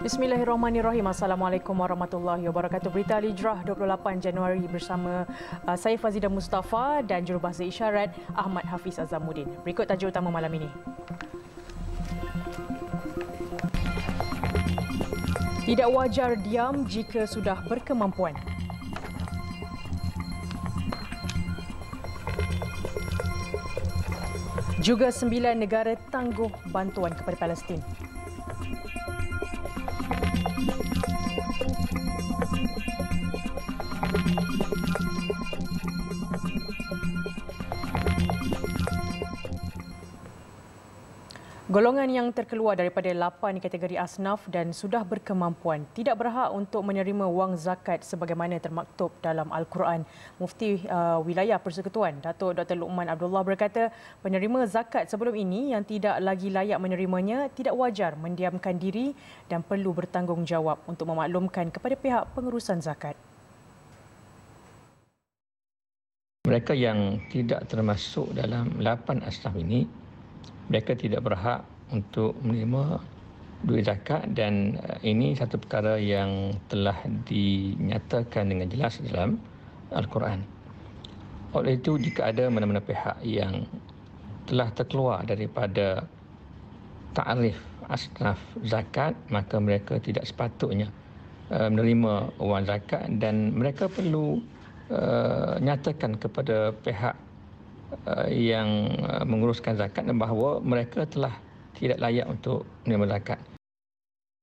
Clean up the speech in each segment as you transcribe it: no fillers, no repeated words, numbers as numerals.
Bismillahirrahmanirrahim. Assalamualaikum warahmatullahi wabarakatuh. Berita Al-Hijrah 28 Januari bersama saya Fazida Mustafa dan jurubahasa isyarat Ahmad Hafiz Azamuddin. Berikut tajuk utama malam ini. Tidak wajar diam jika sudah berkemampuan. Juga 9 negara tangguh bantuan kepada Palestin. Golongan yang terkeluar daripada 8 kategori asnaf dan sudah berkemampuan tidak berhak untuk menerima wang zakat sebagaimana termaktub dalam Al-Quran. Mufti Wilayah Persekutuan Datuk Dr. Luqman Abdullah berkata, penerima zakat sebelum ini yang tidak lagi layak menerimanya tidak wajar mendiamkan diri dan perlu bertanggungjawab untuk memaklumkan kepada pihak pengurusan zakat. Mereka yang tidak termasuk dalam 8 asnaf ini, mereka tidak berhak untuk menerima duit zakat dan ini satu perkara yang telah dinyatakan dengan jelas dalam Al-Quran. Oleh itu, jika ada mana-mana pihak yang telah terkeluar daripada ta'rif asnaf zakat, maka mereka tidak sepatutnya menerima wang zakat dan mereka perlu nyatakan kepada pihak yang menguruskan zakat bahawa mereka telah tidak layak untuk menerima zakat.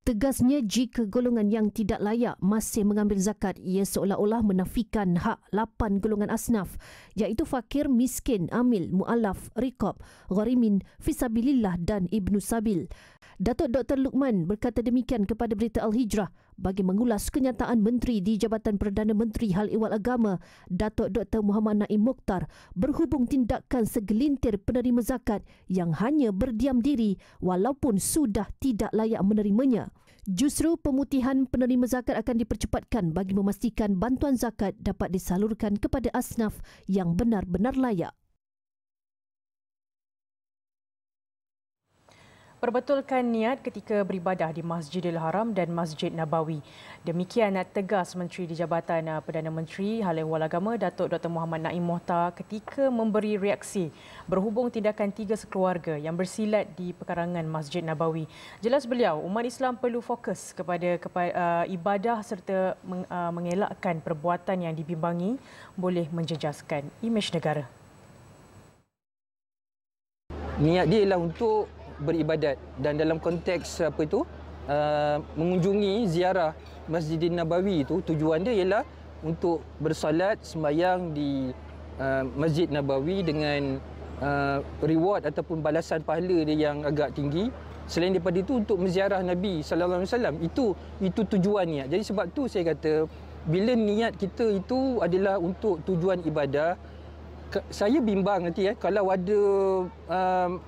Tegasnya, jika golongan yang tidak layak masih mengambil zakat, ia seolah-olah menafikan hak 8 golongan asnaf, iaitu fakir, miskin, amil, mu'alaf, riqab, gharimin, fisabilillah dan ibnu sabil. Datuk Dr. Luqman berkata demikian kepada Berita Al-Hijrah bagi mengulas kenyataan Menteri di Jabatan Perdana Menteri Hal Ehwal Agama, Datuk Dr. Muhammad Naim Mokhtar, berhubung tindakan segelintir penerima zakat yang hanya berdiam diri walaupun sudah tidak layak menerimanya. Justru pemutihan penerima zakat akan dipercepatkan bagi memastikan bantuan zakat dapat disalurkan kepada asnaf yang benar-benar layak. Perbetulkan niat ketika beribadah di Masjidil Haram dan Masjid Nabawi. Demikian tegas Menteri di Jabatan Perdana Menteri Hal Ehwal Agama Datuk Dr. Muhammad Naim Mokhtar ketika memberi reaksi berhubung tindakan 3 sekeluarga yang bersilat di pekarangan Masjid Nabawi. Jelas beliau, umat Islam perlu fokus kepada ibadah serta mengelakkan perbuatan yang dibimbangi boleh menjejaskan imej negara. Niat dia ialah untuk beribadat dan dalam konteks mengunjungi ziarah Masjidin Nabawi itu, tujuan dia ialah untuk bersolat sembahyang di Masjid Nabawi dengan reward ataupun balasan pahala dia yang agak tinggi. Selain daripada itu, untuk menziarah Nabi sallallahu alaihi wasallam, itu tujuannya. Jadi sebab tu saya kata, bila niat kita itu adalah untuk tujuan ibadah, saya bimbang nanti kalau ada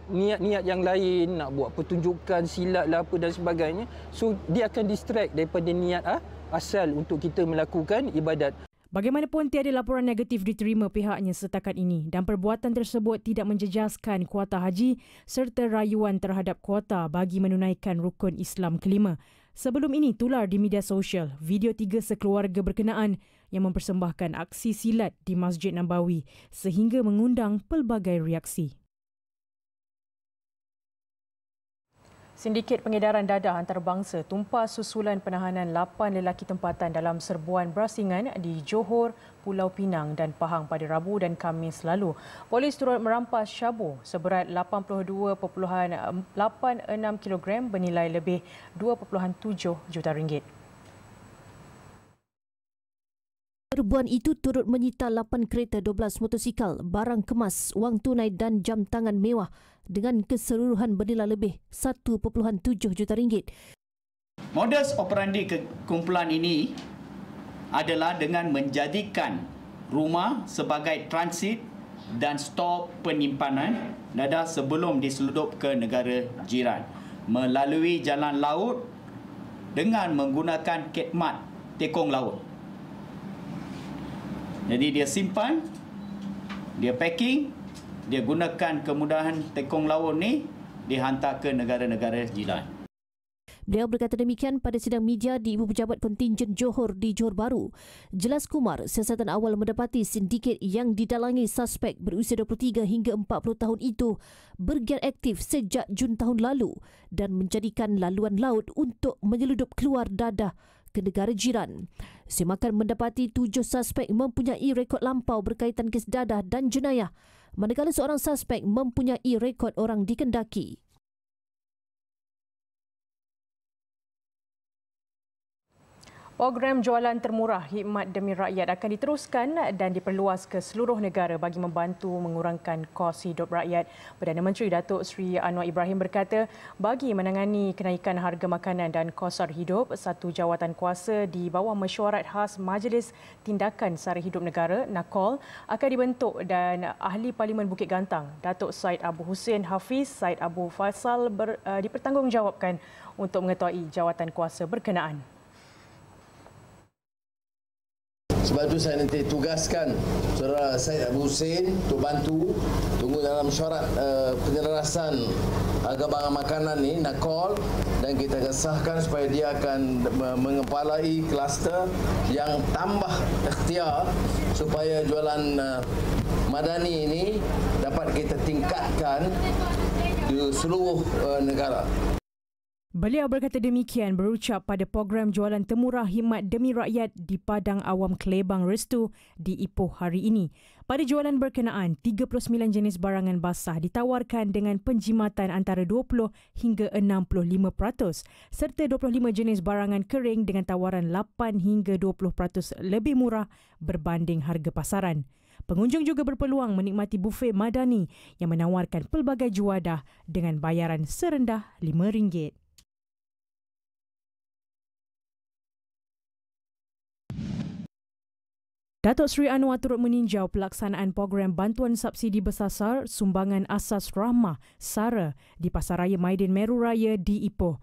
niat-niat yang lain, nak buat pertunjukan silat lah apa dan sebagainya, so dia akan distract daripada niat asal untuk kita melakukan ibadat. Bagaimanapun, tiada laporan negatif diterima pihaknya setakat ini dan perbuatan tersebut tidak menjejaskan kuota haji serta rayuan terhadap kuota bagi menunaikan rukun Islam kelima. Sebelum ini tular di media sosial video 3 sekeluarga berkenaan yang mempersembahkan aksi silat di Masjid Nabawi sehingga mengundang pelbagai reaksi. Sindiket pengedaran dadah antarabangsa tumpah susulan penahanan 8 lelaki tempatan dalam serbuan berasingan di Johor, Pulau Pinang dan Pahang pada Rabu dan Khamis lalu. Polis turut merampas syabu seberat 82.86 kg bernilai lebih 2.7 juta ringgit. Serbuan itu turut menyita 8 kereta, 12 motosikal, barang kemas, wang tunai dan jam tangan mewah dengan keseluruhan bernilai lebih 1.7 juta ringgit. Modus operandi kumpulan ini adalah dengan menjadikan rumah sebagai transit dan stor penyimpanan dadah sebelum diseludup ke negara jiran melalui jalan laut dengan menggunakan khidmat tekong laut. Jadi dia simpan, dia packing, dia gunakan kemudahan tekong laut ni dihantar ke negara-negara jiran. Beliau berkata demikian pada sidang media di Ibu Pejabat Kontingen Johor di Johor Bahru. Jelas Kumar, siasatan awal mendapati sindiket yang didalangi suspek berusia 23 hingga 40 tahun itu bergiat aktif sejak Jun tahun lalu dan menjadikan laluan laut untuk menyeludup keluar dadah ke negara jiran. Semakan mendapati 7 suspek mempunyai rekod lampau berkaitan kes dadah dan jenayah, manakala seorang suspek mempunyai rekod orang dikendaki. Program jualan termurah khidmat demi rakyat akan diteruskan dan diperluas ke seluruh negara bagi membantu mengurangkan kos hidup rakyat. Perdana Menteri Datuk Seri Anwar Ibrahim berkata, bagi menangani kenaikan harga makanan dan kos sara hidup, satu jawatan kuasa di bawah mesyuarat khas Majlis Tindakan Sara Hidup Negara (NAKOL) akan dibentuk dan Ahli Parlimen Bukit Gantang, Datuk Syed Abu Hussein Hafiz Syed Abu Faisal dipertanggungjawabkan untuk mengetahui jawatan kuasa berkenaan. Sebab itu saya nanti tugaskan saudara Syed Abu Hussein untuk bantu tunggu dalam syarat penyelarasan harga barang makanan ni NAKOL, dan kita akan sahkan supaya dia akan mengepalai kluster yang tambah ikhtiar supaya jualan madani ini dapat kita tingkatkan di seluruh negara. Beliau berkata demikian berucap pada program jualan temurah khidmat demi rakyat di Padang Awam Kelebang Restu di Ipoh hari ini. Pada jualan berkenaan, 39 jenis barangan basah ditawarkan dengan penjimatan antara 20 hingga 65% serta 25 jenis barangan kering dengan tawaran 8 hingga 20% lebih murah berbanding harga pasaran. Pengunjung juga berpeluang menikmati bufet madani yang menawarkan pelbagai juadah dengan bayaran serendah RM5. Datuk Seri Anwar turut meninjau pelaksanaan program bantuan subsidi bersasar sumbangan asas rahmah SARA di Pasaraya Maidin Meru Raya di Ipoh.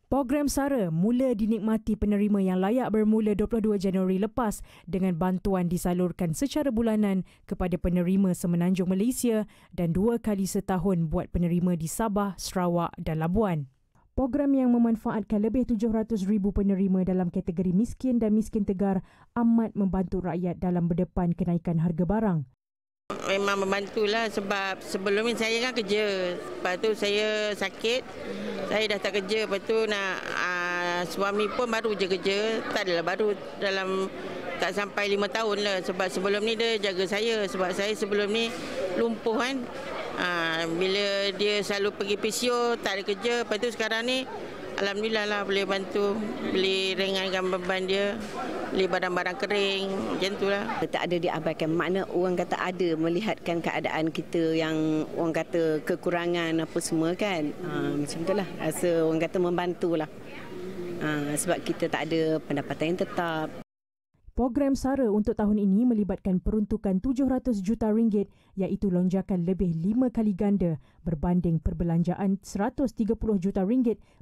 Program SARA mula dinikmati penerima yang layak bermula 22 Januari lepas dengan bantuan disalurkan secara bulanan kepada penerima semenanjung Malaysia dan 2 kali setahun buat penerima di Sabah, Sarawak dan Labuan. Program yang memanfaatkan lebih 700,000 penerima dalam kategori miskin dan miskin tegar amat membantu rakyat dalam berdepan kenaikan harga barang. Memang membantulah sebab sebelum ni saya kan kerja. Lepas tu saya sakit, saya dah tak kerja. Lepas tu suami pun baru je kerja. Tak adalah baru dalam tak sampai 5 tahun lah. Sebab sebelum ni dia jaga saya. Sebab saya sebelum ni lumpuh kan. Bila dia selalu pergi PCO, tak ada kerja. Lepas tu sekarang ni alhamdulillah lah boleh bantu beli ringankan beban dia, beli barang-barang kering, macam tu lah. Tak ada diabaikan, makna orang kata ada melihatkan keadaan kita yang orang kata kekurangan apa semua kan. Macam tu lah, rasa orang kata membantulah. Sebab kita tak ada pendapatan yang tetap. Program SARA untuk tahun ini melibatkan peruntukan RM700 juta iaitu lonjakan lebih 5 kali ganda berbanding perbelanjaan RM130 juta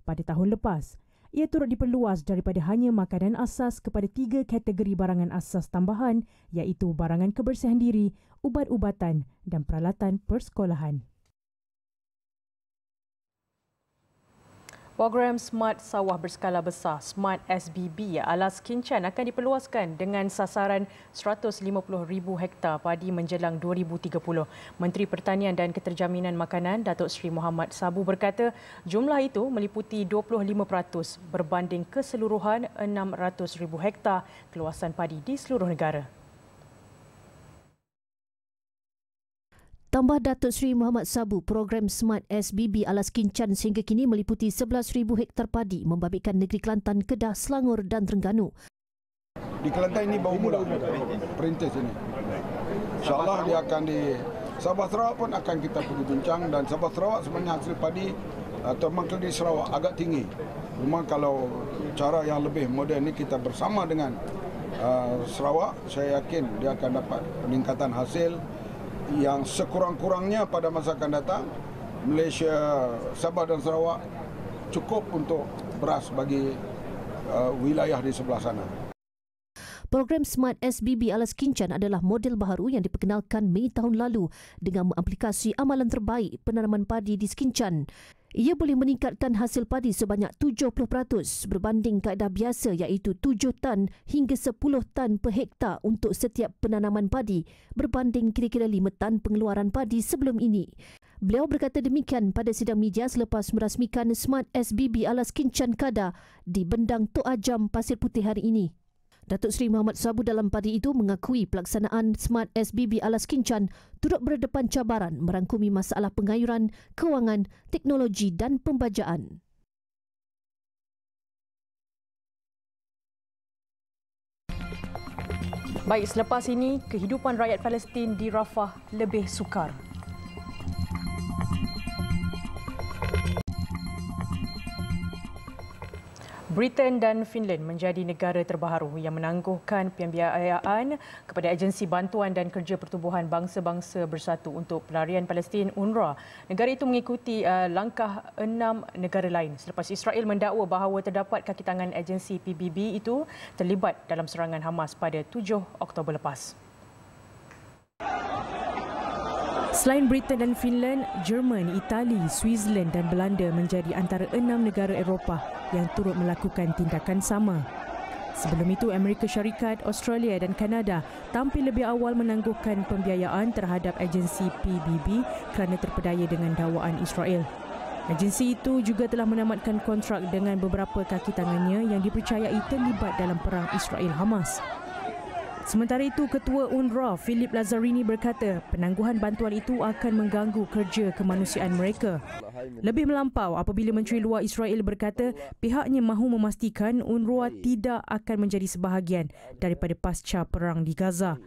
pada tahun lepas. Ia turut diperluas daripada hanya makanan asas kepada 3 kategori barangan asas tambahan iaitu barangan kebersihan diri, ubat-ubatan dan peralatan persekolahan. Program Smart Sawah Berskala Besar Smart SBB Alas Kincan akan diperluaskan dengan sasaran 150,000 hektar padi menjelang 2030. Menteri Pertanian dan Keterjaminan Makanan Datuk Seri Muhammad Sabu berkata jumlah itu meliputi 25% berbanding keseluruhan 600,000 hektar keluasan padi di seluruh negara. Tambah Datuk Seri Muhammad Sabu, program Smart SBB Alas Kincan sehingga kini meliputi 11,000 hektar padi membabitkan negeri Kelantan, Kedah, Selangor dan Terengganu. Di Kelantan ini baru mula perintis ini. InsyaAllah dia akan di Sabah Sarawak pun akan kita pergi bincang, dan Sabah Sarawak sebenarnya hasil padi atau di Sarawak agak tinggi. Memang kalau cara yang lebih moden ini kita bersama dengan Sarawak, saya yakin dia akan dapat peningkatan hasil yang sekurang-kurangnya pada masa akan datang. Malaysia, Sabah dan Sarawak cukup untuk beras bagi wilayah di sebelah sana. Program Smart SBB Alas Kincan adalah model baharu yang diperkenalkan Mei tahun lalu dengan mengaplikasi amalan terbaik penanaman padi di Kincan. Ia boleh meningkatkan hasil padi sebanyak 70% berbanding kaedah biasa iaitu 7 tan hingga 10 tan per hektar untuk setiap penanaman padi berbanding kira-kira 5 tan pengeluaran padi sebelum ini. Beliau berkata demikian pada sidang media selepas merasmikan Smart SBB Alas Kincan Kada di Bendang Tok Ajam Pasir Putih hari ini. Datuk Seri Muhammad Sabu dalam padi itu mengakui pelaksanaan Smart SBB Alas Kincan turut berdepan cabaran merangkumi masalah pengayuran, kewangan, teknologi dan pembajaan. Baik, selepas ini, kehidupan rakyat Palestin di Rafah lebih sukar. Britain dan Finland menjadi negara terbaru yang menangguhkan pembiayaan kepada Agensi Bantuan dan Kerja Pertubuhan Bangsa-Bangsa Bersatu untuk Pelarian Palestin UNRWA. Negara itu mengikuti langkah 6 negara lain selepas Israel mendakwa bahawa terdapat kaki tangan agensi PBB itu terlibat dalam serangan Hamas pada 7 Oktober lepas. Selain Britain dan Finland, Jerman, Itali, Switzerland dan Belanda menjadi antara 6 negara Eropah yang turut melakukan tindakan sama. Sebelum itu, Amerika Syarikat, Australia dan Kanada tampil lebih awal menangguhkan pembiayaan terhadap agensi PBB kerana terpedaya dengan dakwaan Israel. Agensi itu juga telah menamatkan kontrak dengan beberapa kaki tangannya yang dipercayai terlibat dalam perang Israel-Hamas. Sementara itu, Ketua UNRWA, Philip Lazzarini berkata penangguhan bantuan itu akan mengganggu kerja kemanusiaan mereka. Lebih melampau apabila Menteri Luar Israel berkata pihaknya mahu memastikan UNRWA tidak akan menjadi sebahagian daripada pasca perang di Gaza.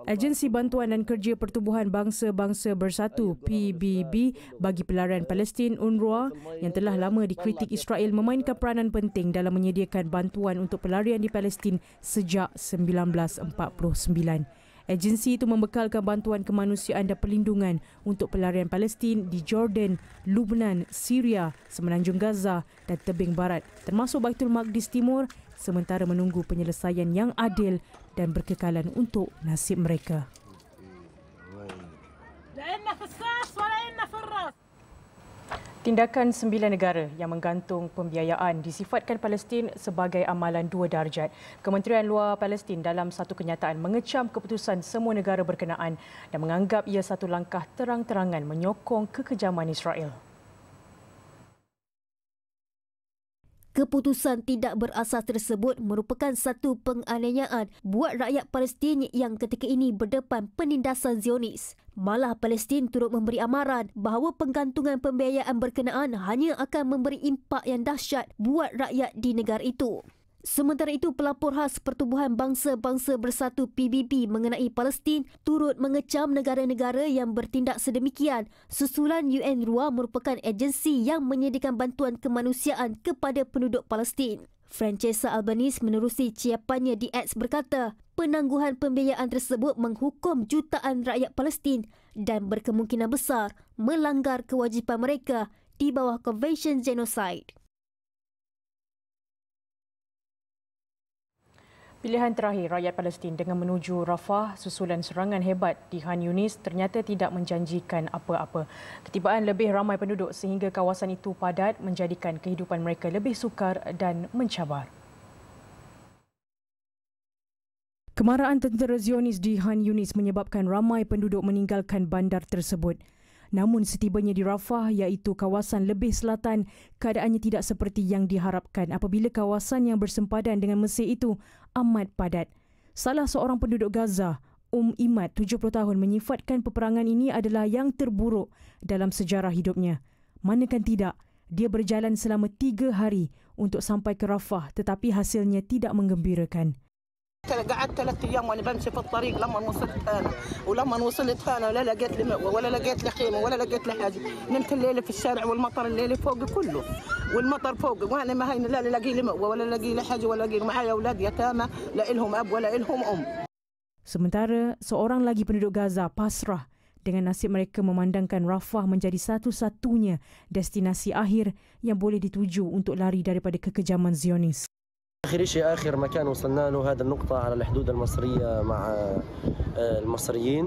Agensi Bantuan dan Kerja Pertubuhan Bangsa-Bangsa Bersatu PBB bagi Pelarian Palestin UNRWA yang telah lama dikritik Israel memainkan peranan penting dalam menyediakan bantuan untuk pelarian di Palestin sejak 1949. Agensi itu membekalkan bantuan kemanusiaan dan perlindungan untuk pelarian Palestin di Jordan, Lubnan, Syria, Semenanjung Gaza dan tebing barat termasuk Baitul Maqdis Timur sementara menunggu penyelesaian yang adil dan berkekalan untuk nasib mereka. Tindakan 9 negara yang menggantung pembiayaan disifatkan Palestin sebagai amalan 2 darjat. Kementerian Luar Palestin dalam satu kenyataan mengecam keputusan semua negara berkenaan dan menganggap ia satu langkah terang-terangan menyokong kekejaman Israel. Keputusan tidak berasas tersebut merupakan satu penganiayaan buat rakyat Palestin yang ketika ini berdepan penindasan Zionis. Malah Palestin turut memberi amaran bahawa penggantungan pembiayaan berkenaan hanya akan memberi impak yang dahsyat buat rakyat di negara itu. Sementara itu, pelapor khas Pertubuhan Bangsa-Bangsa Bersatu PBB mengenai Palestin turut mengecam negara-negara yang bertindak sedemikian susulan UNRWA merupakan agensi yang menyediakan bantuan kemanusiaan kepada penduduk Palestin. Francesca Albanese menerusi ciapannya di X berkata, penangguhan pembiayaan tersebut menghukum jutaan rakyat Palestin dan berkemungkinan besar melanggar kewajipan mereka di bawah Konvensyen Genosida. Pilihan terakhir rakyat Palestin dengan menuju Rafah susulan serangan hebat di Khan Yunis ternyata tidak menjanjikan apa-apa. Ketibaan lebih ramai penduduk sehingga kawasan itu padat menjadikan kehidupan mereka lebih sukar dan mencabar. Kemarahan tentera Zionis di Khan Yunis menyebabkan ramai penduduk meninggalkan bandar tersebut. Namun setibanya di Rafah iaitu kawasan lebih selatan, keadaannya tidak seperti yang diharapkan apabila kawasan yang bersempadan dengan Mesir itu amat padat. Salah seorang penduduk Gaza, Imad, 70 tahun, menyifatkan peperangan ini adalah yang terburuk dalam sejarah hidupnya. Manakan tidak, dia berjalan selama 3 hari untuk sampai ke Rafah tetapi hasilnya tidak menggembirakan. قعدت 3 أيام وأنا بمشي في الطريق لما وصلت هنا ولما وصلت هنا ولا لقيت لي مأوى ولا لقيت لي خيمة ولا لقيت لي حاجة. نمت الليلة في الشارع والمطر الليلة فوقي كله والمطر فوقي وأنا ما هين لا لاقي لي مأوى ولا لاقي لي حاجة ولا لاقي معايا أولاد يتامى لا إلهم أب ولا إلهم أم. Sementara seorang lagi penduduk Gaza pasrah dengan nasib mereka memandangkan Rafah menjadi satu-satunya destinasi akhir yang boleh dituju untuk lari daripada kekejaman Zionis. آخر مكان وصلنا له هذا النقطة على الحدود المصرية مع المصريين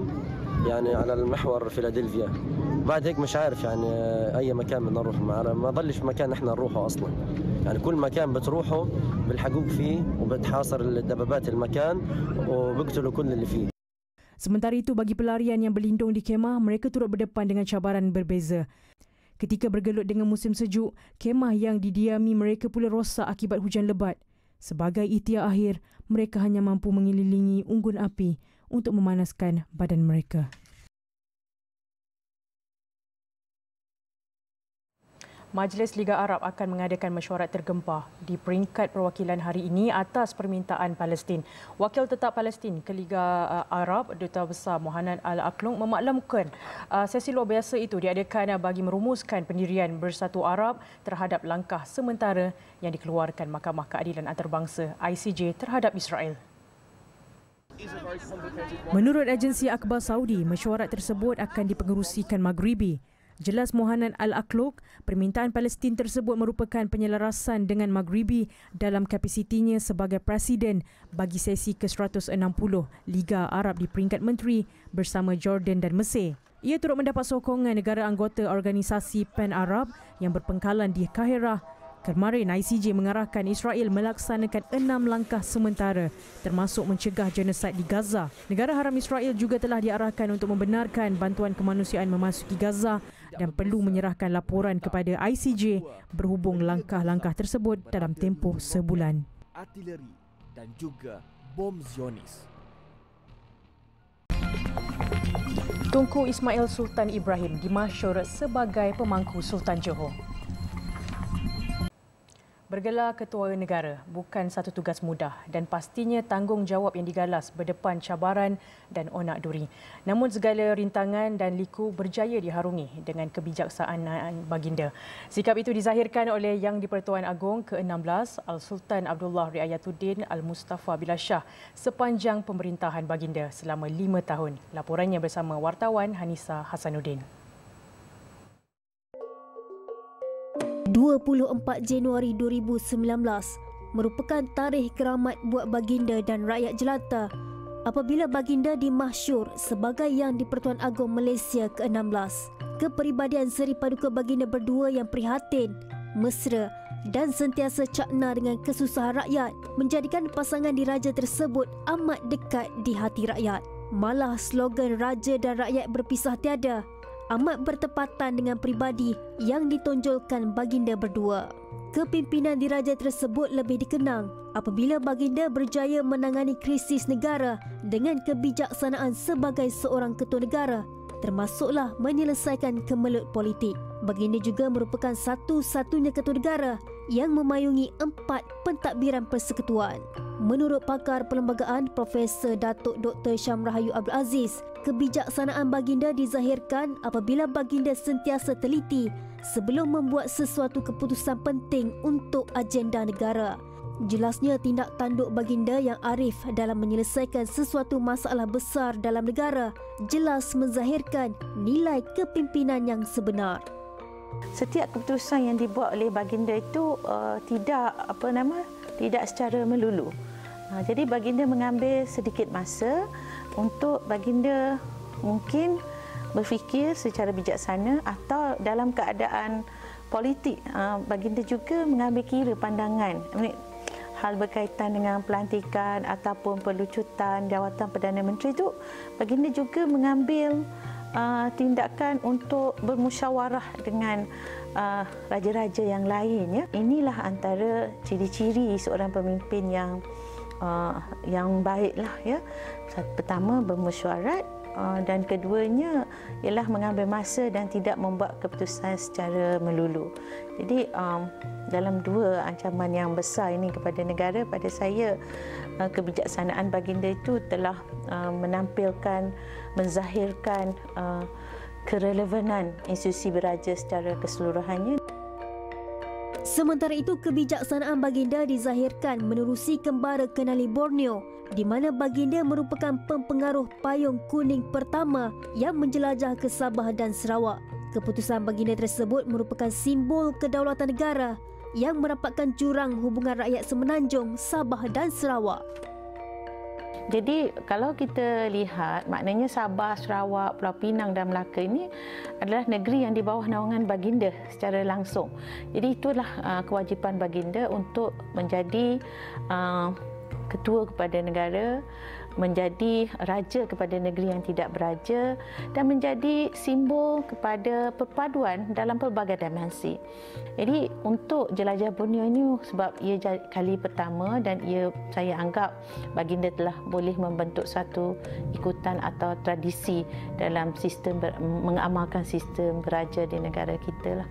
يعني على المحور فيلادلفيا وبعد هيك مش عارف يعني اي مكان بدنا نروح، ما ضلش في مكان نحن نروحه اصلا. يعني كل مكان بتروحه بيلحقوك فيه وبتحاصر الدبابات المكان وبقتلوا كل اللي فيه. Sementara itu, bagi pelarian yang berlindung di kemah, mereka turut berdepan dengan cabaran berbeza. Ketika bergelut dengan musim sejuk, kemah yang didiami mereka pula rosak akibat hujan lebat. Sebagai ikhtiar akhir, mereka hanya mampu mengelilingi unggun api untuk memanaskan badan mereka. Majlis Liga Arab akan mengadakan mesyuarat tergempar di peringkat perwakilan hari ini atas permintaan Palestin. Wakil Tetap Palestin ke Liga Arab, Duta Besar Mohanad Al-Aqlung memaklamkan sesi luar biasa itu diadakan bagi merumuskan pendirian Bersatu Arab terhadap langkah sementara yang dikeluarkan Mahkamah Keadilan Antarabangsa ICJ terhadap Israel. Menurut agensi akhbar Saudi, mesyuarat tersebut akan dipengerusikan Maghribi. Jelas Mohanad Al-Aqlung, permintaan Palestin tersebut merupakan penyelarasan dengan Maghribi dalam kapasitinya sebagai presiden bagi sesi ke-160 Liga Arab di peringkat menteri bersama Jordan dan Mesir. Ia turut mendapat sokongan negara anggota organisasi PAN Arab yang berpengkalan di Kahirah. Kemarin, ICJ mengarahkan Israel melaksanakan 6 langkah sementara termasuk mencegah genosid di Gaza. Negara Haram Israel juga telah diarahkan untuk membenarkan bantuan kemanusiaan memasuki Gaza dan perlu menyerahkan laporan kepada ICJ berhubung langkah-langkah tersebut dalam tempoh sebulan. Artileri dan juga bom Zionis. Tunku Ismail Sultan Ibrahim dimasyhur sebagai pemangku Sultan Johor. Bergelar ketua negara bukan satu tugas mudah dan pastinya tanggungjawab yang digalas berdepan cabaran dan onak duri. Namun segala rintangan dan liku berjaya diharungi dengan kebijaksanaan baginda. Sikap itu dizahirkan oleh Yang di-Pertuan Agong ke-16 Al-Sultan Abdullah Riayatuddin Al-Mustafa Billah Shah sepanjang pemerintahan baginda selama 5 tahun. Laporannya bersama wartawan Hanisa Hasanuddin. 24 Januari 2019 merupakan tarikh keramat buat baginda dan rakyat jelata apabila baginda dimasyhur sebagai Yang di-Pertuan Agong Malaysia ke-16. Kepribadian seri paduka baginda berdua yang prihatin, mesra dan sentiasa cakna dengan kesusahan rakyat menjadikan pasangan diraja tersebut amat dekat di hati rakyat. Malah slogan raja dan rakyat berpisah tiada amat bertepatan dengan pribadi yang ditonjolkan baginda berdua. Kepimpinan diraja tersebut lebih dikenang apabila baginda berjaya menangani krisis negara dengan kebijaksanaan sebagai seorang ketua negara, termasuklah menyelesaikan kemelut politik. Baginda juga merupakan satu-satunya ketua negara yang memayungi 4 pentadbiran persekutuan. Menurut pakar perlembagaan Profesor Datuk Dr. Syam Rahayu Abdul Aziz, kebijaksanaan baginda dizahirkan apabila baginda sentiasa teliti sebelum membuat sesuatu keputusan penting untuk agenda negara. Jelasnya tindak tanduk baginda yang arif dalam menyelesaikan sesuatu masalah besar dalam negara jelas menzahirkan nilai kepimpinan yang sebenar. Setiap keputusan yang dibuat oleh baginda itu tidak secara melulu. Jadi baginda mengambil sedikit masa untuk baginda mungkin berfikir secara bijaksana atau dalam keadaan politik baginda juga mengambil kira pandangan hal berkaitan dengan pelantikan ataupun pelucutan jawatan Perdana Menteri itu baginda juga mengambil tindakan untuk bermusyawarah dengan raja-raja yang lain. Ya. Inilah antara ciri-ciri seorang pemimpin yang baiklah. Ya. Pertama bermusyawarat dan keduanya ialah mengambil masa dan tidak membuat keputusan secara melulu. Jadi dalam dua ancaman yang besar ini kepada negara, pada saya kebijaksanaan baginda itu telah menampilkan, menzahirkan kerelevanan institusi beraja secara keseluruhannya. Sementara itu, kebijaksanaan baginda dizahirkan menerusi kembara Kenali Borneo di mana baginda merupakan pempengaruh payung kuning pertama yang menjelajah ke Sabah dan Sarawak. Keputusan baginda tersebut merupakan simbol kedaulatan negara yang merapatkan jurang hubungan rakyat Semenanjung, Sabah dan Sarawak. Jadi kalau kita lihat, maknanya Sabah, Sarawak, Pulau Pinang dan Melaka ini adalah negeri yang di bawah naungan baginda secara langsung. Jadi itulah kewajipan baginda untuk menjadi ketua kepada negara, menjadi raja kepada negeri yang tidak beraja dan menjadi simbol kepada perpaduan dalam pelbagai dimensi. Jadi untuk jelajah Borneo ini sebab ia kali pertama dan saya anggap baginda telah boleh membentuk satu ikutan atau tradisi dalam sistem mengamalkan sistem beraja di negara kita lah.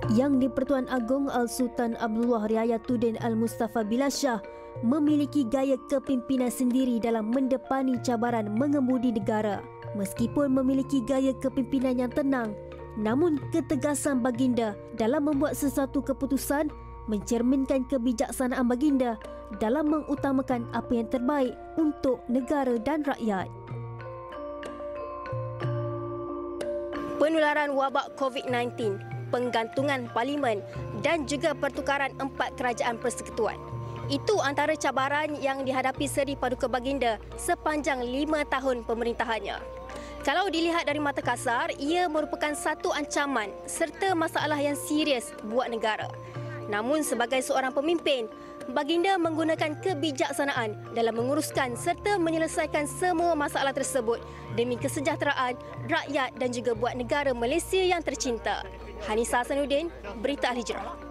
Yang di-Pertuan Agong Al-Sultan Abdullah Riayatuddin Al-Mustafa Billah Shah memiliki gaya kepimpinan sendiri dalam mendepani cabaran mengemudi negara. Meskipun memiliki gaya kepimpinan yang tenang, namun ketegasan baginda dalam membuat sesuatu keputusan mencerminkan kebijaksanaan baginda dalam mengutamakan apa yang terbaik untuk negara dan rakyat. Penularan wabak COVID-19, penggantungan parlimen dan juga pertukaran 4 kerajaan persekutuan. Itu antara cabaran yang dihadapi Seri Paduka Baginda sepanjang 5 tahun pemerintahannya. Kalau dilihat dari mata kasar, ia merupakan satu ancaman serta masalah yang serius buat negara. Namun sebagai seorang pemimpin, baginda menggunakan kebijaksanaan dalam menguruskan serta menyelesaikan semua masalah tersebut demi kesejahteraan rakyat dan juga buat negara Malaysia yang tercinta. Hanisa Hasanuddin, Berita Al-Hijrah.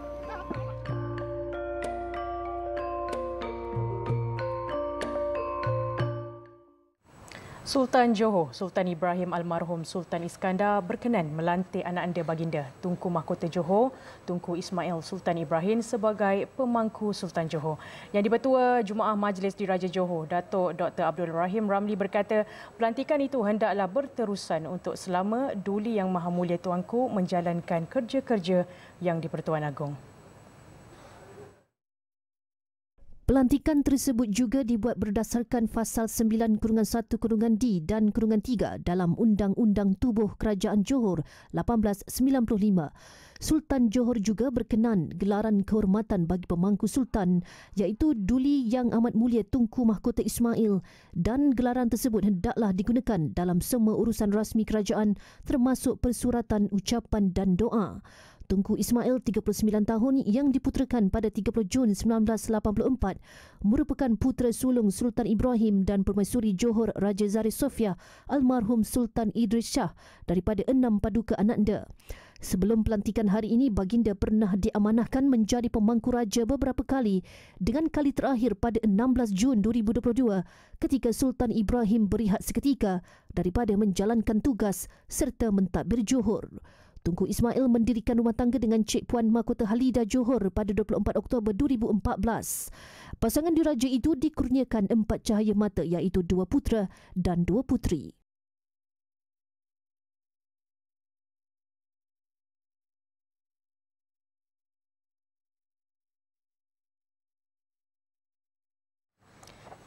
Sultan Johor, Sultan Ibrahim Almarhum Sultan Iskandar berkenan melantik anak anda baginda Tunku Mahkota Johor, Tunku Ismail Sultan Ibrahim sebagai pemangku Sultan Johor. Yang di-Pertua Jumaah Majlis Diraja Johor, Datuk Dr. Abdul Rahim Ramli berkata, pelantikan itu hendaklah berterusan untuk selama Duli Yang Maha Mulia Tuanku menjalankan kerja-kerja yang di-Pertuan Agong. Pelantikan tersebut juga dibuat berdasarkan Fasal 9-1-D dan 3 dalam Undang-Undang Tubuh Kerajaan Johor 1895. Sultan Johor juga berkenan gelaran kehormatan bagi pemangku Sultan iaitu Duli Yang Amat Mulia Tunku Mahkota Ismail dan gelaran tersebut hendaklah digunakan dalam semua urusan rasmi kerajaan termasuk persuratan, ucapan dan doa. Tunku Ismail, 39 tahun, yang diputerakan pada 30 Jun 1984, merupakan putera sulung Sultan Ibrahim dan Permaisuri Johor Raja Zari Sofia Almarhum Sultan Idris Shah daripada 6 paduka ananda. Sebelum pelantikan hari ini, baginda pernah diamanahkan menjadi pemangku raja beberapa kali dengan kali terakhir pada 16 Jun 2022 ketika Sultan Ibrahim berehat seketika daripada menjalankan tugas serta mentadbir Johor. Tunku Ismail mendirikan rumah tangga dengan Cik Puan Mahkota Halida Johor pada 24 Oktober 2014. Pasangan diraja itu dikurniakan 4 cahaya mata iaitu 2 putera dan 2 puteri.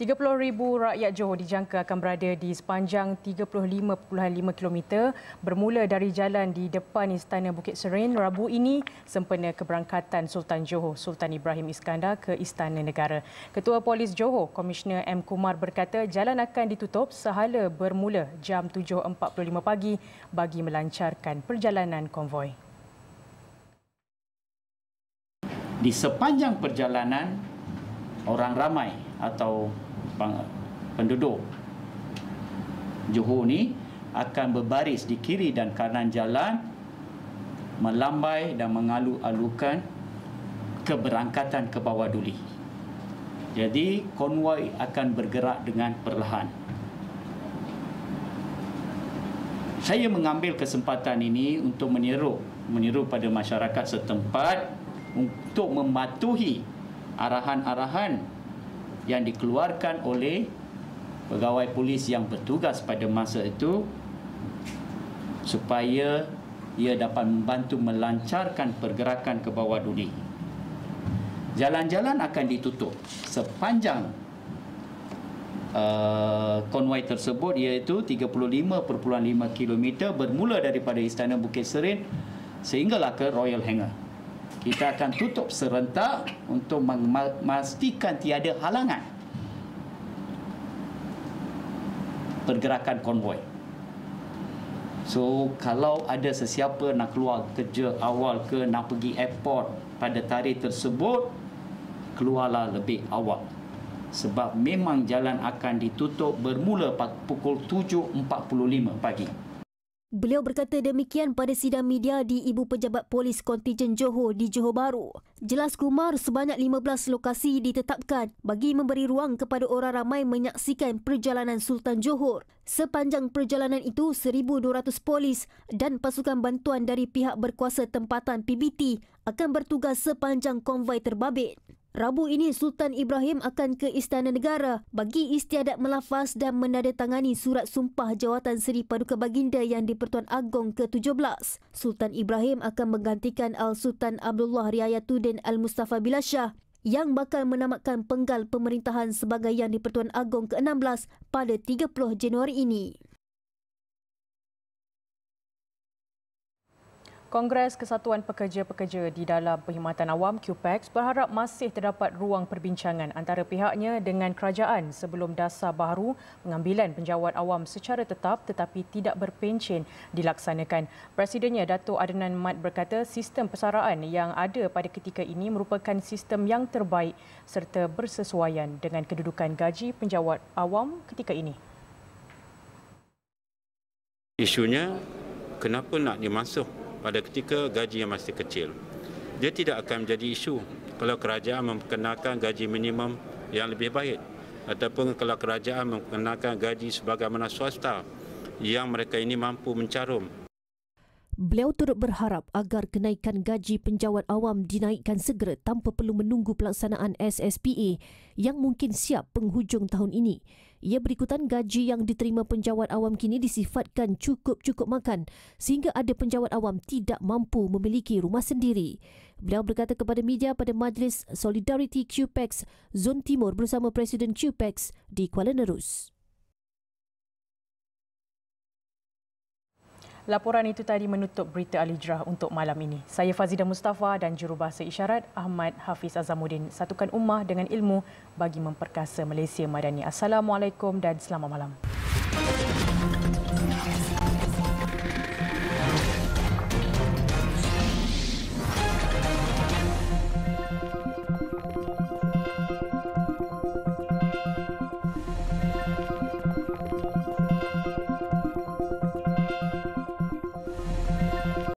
ribu rakyat Johor dijangka akan berada di sepanjang 35.5 km bermula dari jalan di depan Istana Bukit Serene Rabu ini sempena keberangkatan Sultan Johor Sultan Ibrahim Iskandar ke Istana Negara. Ketua Polis Johor, Komisioner M. Kumar berkata jalan akan ditutup sehala bermula jam 7.45 pagi bagi melancarkan perjalanan konvoi. Di sepanjang perjalanan, orang ramai atau penduduk Johor ni akan berbaris di kiri dan kanan jalan melambai dan mengalu-alukan keberangkatan ke bawah Duli. Jadi konvoi akan bergerak dengan perlahan. Saya mengambil kesempatan ini untuk menyeru pada masyarakat setempat untuk mematuhi arahan-arahan yang dikeluarkan oleh pegawai polis yang bertugas pada masa itu supaya ia dapat membantu melancarkan pergerakan ke bawah Duli. Jalan-jalan akan ditutup sepanjang konvoi tersebut iaitu 35.5 km bermula daripada Istana Bukit Serene sehinggalah ke Royal Hangar. Kita akan tutup serentak untuk memastikan tiada halangan pergerakan konvoi. So kalau ada sesiapa nak keluar kerja awal ke nak pergi airport pada tarikh tersebut, keluarlah lebih awal. Sebab memang jalan akan ditutup bermula pukul 7.45 pagi. Beliau berkata demikian pada sidang media di Ibu Pejabat Polis Kontijen Johor di Johor Bahru. Jelas Kumar, sebanyak 15 lokasi ditetapkan bagi memberi ruang kepada orang ramai menyaksikan perjalanan Sultan Johor. Sepanjang perjalanan itu, 1,200 polis dan pasukan bantuan dari pihak berkuasa tempatan PBT akan bertugas sepanjang konvoi terbabit. Rabu ini Sultan Ibrahim akan ke Istana Negara bagi istiadat melafaz dan menandatangani surat sumpah jawatan Seri Paduka Baginda yang di-Pertuan Agong ke-17. Sultan Ibrahim akan menggantikan Al-Sultan Abdullah Riayatuddin Al-Mustafa Billah Shah yang bakal menamatkan penggal pemerintahan sebagai Yang di-Pertuan Agong ke-16 pada 30 Januari ini. Kongres Kesatuan Pekerja-Pekerja di dalam Perkhidmatan Awam QPEX berharap masih terdapat ruang perbincangan antara pihaknya dengan kerajaan sebelum dasar baharu pengambilan penjawat awam secara tetap tetapi tidak berpencen dilaksanakan. Presidennya Dato' Adnan Mat berkata sistem persaraan yang ada pada ketika ini merupakan sistem yang terbaik serta bersesuaian dengan kedudukan gaji penjawat awam ketika ini. Isunya kenapa nak dimasuk pada ketika gaji yang masih kecil. Dia tidak akan menjadi isu kalau kerajaan memperkenalkan gaji minimum yang lebih baik ataupun kalau kerajaan memperkenalkan gaji sebagaimana swasta yang mereka ini mampu mencarum. Beliau turut berharap agar kenaikan gaji penjawat awam dinaikkan segera tanpa perlu menunggu pelaksanaan SSPA yang mungkin siap penghujung tahun ini. Ia berikutan gaji yang diterima penjawat awam kini disifatkan cukup-cukup makan sehingga ada penjawat awam tidak mampu memiliki rumah sendiri. Beliau berkata kepada media pada Majlis Solidariti QPEX Zon Timur bersama Presiden QPEX di Kuala Nerus. Laporan itu tadi menutup berita Al-Hijrah untuk malam ini. Saya Fazida Mustafa dan Jurubahasa Isyarat Ahmad Hafiz Azamuddin. Satukan ummah dengan ilmu bagi memperkasa Malaysia Madani. Assalamualaikum dan selamat malam.